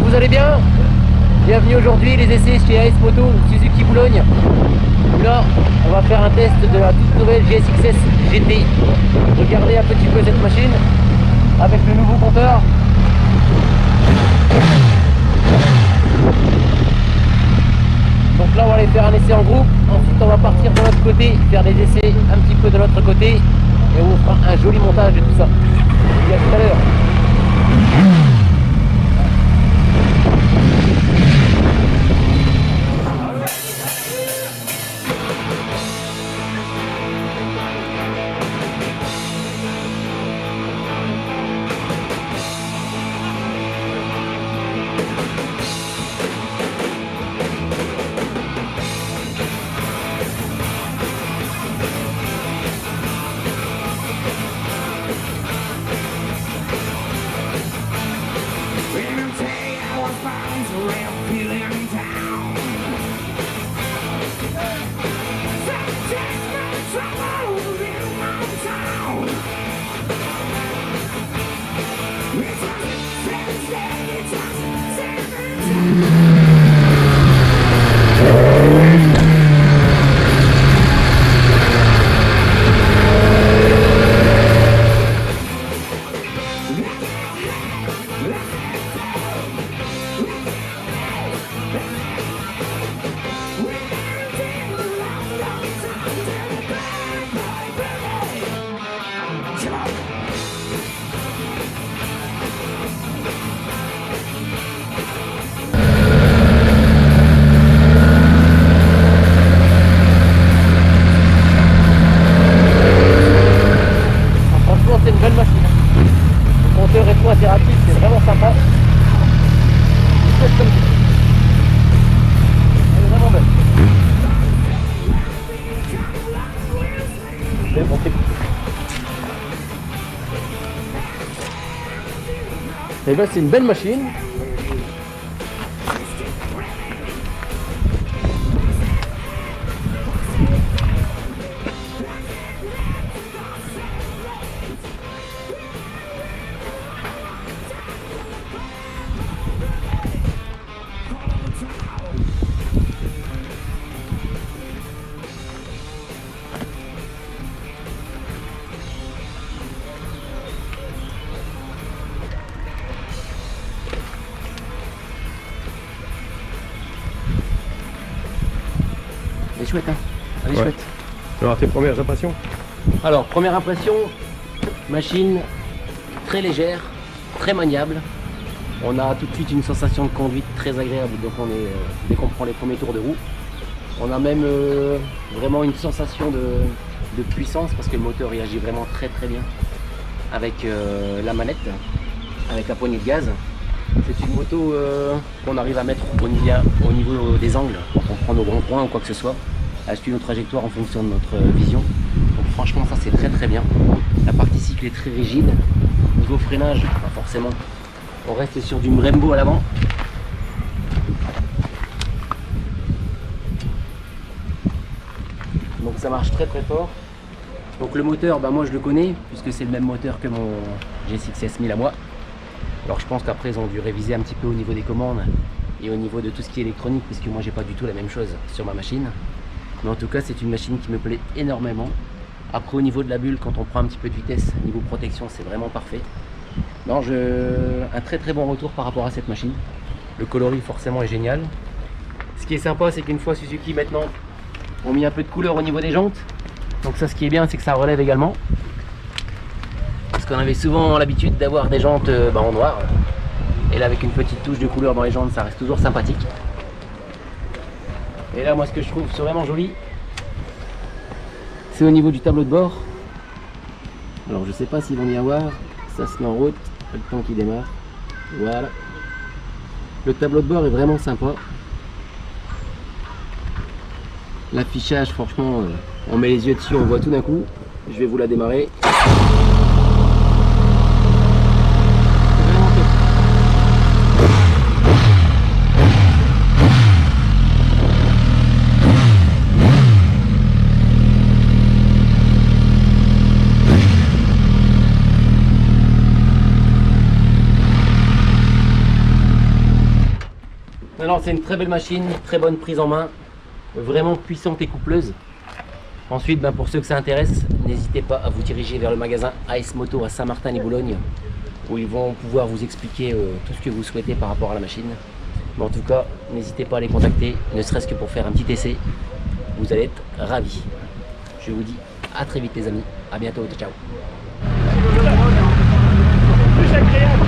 vous allez bien? Bienvenue aujourd'hui, les essais chez AS Moto Suzuki Boulogne. Là, on va faire un test de la toute nouvelle GSX-S GT. Regardez un petit peu cette machine avec le nouveau compteur. Donc là, on va aller faire un essai en groupe. Ensuite, on va partir de l'autre côté, faire des essais un petit peu de l'autre côté. Et on vous fera un joli montage de tout ça. Je vous dis à tout à l'heure. C'est une belle machine. Le compteur est tout assez rapide, c'est vraiment sympa. Elle est vraiment belle. Je vais monter. Et bien c'est une belle machine. Elle est chouette, hein. Elle est chouette. Alors, tes premières impressions? Alors, première impression, machine très légère, très maniable. On a tout de suite une sensation de conduite très agréable donc dès qu'on prend les premiers tours de roue. On a même vraiment une sensation de puissance parce que le moteur il agit vraiment très bien avec la manette, avec la poignée de gaz. C'est une moto qu'on arrive à mettre au niveau des angles quand on prend nos grands points ou quoi que ce soit, à suivre nos trajectoires en fonction de notre vision. Donc franchement ça c'est très bien. La partie cycle est très rigide. Niveau freinage, forcément, on reste sur du Brembo à l'avant. Donc ça marche très fort. Donc le moteur, moi je le connais puisque c'est le même moteur que mon GSX-S 1000 à moi. Alors je pense qu'après ils ont dû réviser un petit peu au niveau des commandes et au niveau de tout ce qui est électronique puisque moi j'ai pas du tout la même chose sur ma machine. Mais en tout cas c'est une machine qui me plaît énormément. Après au niveau de la bulle, quand on prend un petit peu de vitesse, niveau protection c'est vraiment parfait. Non, un très bon retour par rapport à cette machine. Le coloris forcément est génial. Ce qui est sympa c'est qu'une fois Suzuki maintenant ont mis un peu de couleur au niveau des jantes. Donc ça ce qui est bien c'est que ça relève également. Parce qu'on avait souvent l'habitude d'avoir des jantes en noir. Et là avec une petite touche de couleur dans les jantes ça reste toujours sympathique. Et là moi ce que je trouve vraiment joli, c'est au niveau du tableau de bord. Alors je sais pas s'ils vont y avoir, ça se met en route, le temps qu'il démarre. Voilà. Le tableau de bord est vraiment sympa. L'affichage franchement, on met les yeux dessus, on voit tout d'un coup. Je vais vous la démarrer. Alors c'est une très belle machine, très bonne prise en main, vraiment puissante et coupleuse. Ensuite, pour ceux que ça intéresse, n'hésitez pas à vous diriger vers le magasin AS Moto à Saint-Martin-les-Boulogne, où ils vont pouvoir vous expliquer tout ce que vous souhaitez par rapport à la machine. Mais en tout cas, n'hésitez pas à les contacter, ne serait-ce que pour faire un petit essai. Vous allez être ravis. Je vous dis à très vite les amis, à bientôt, ciao ciao.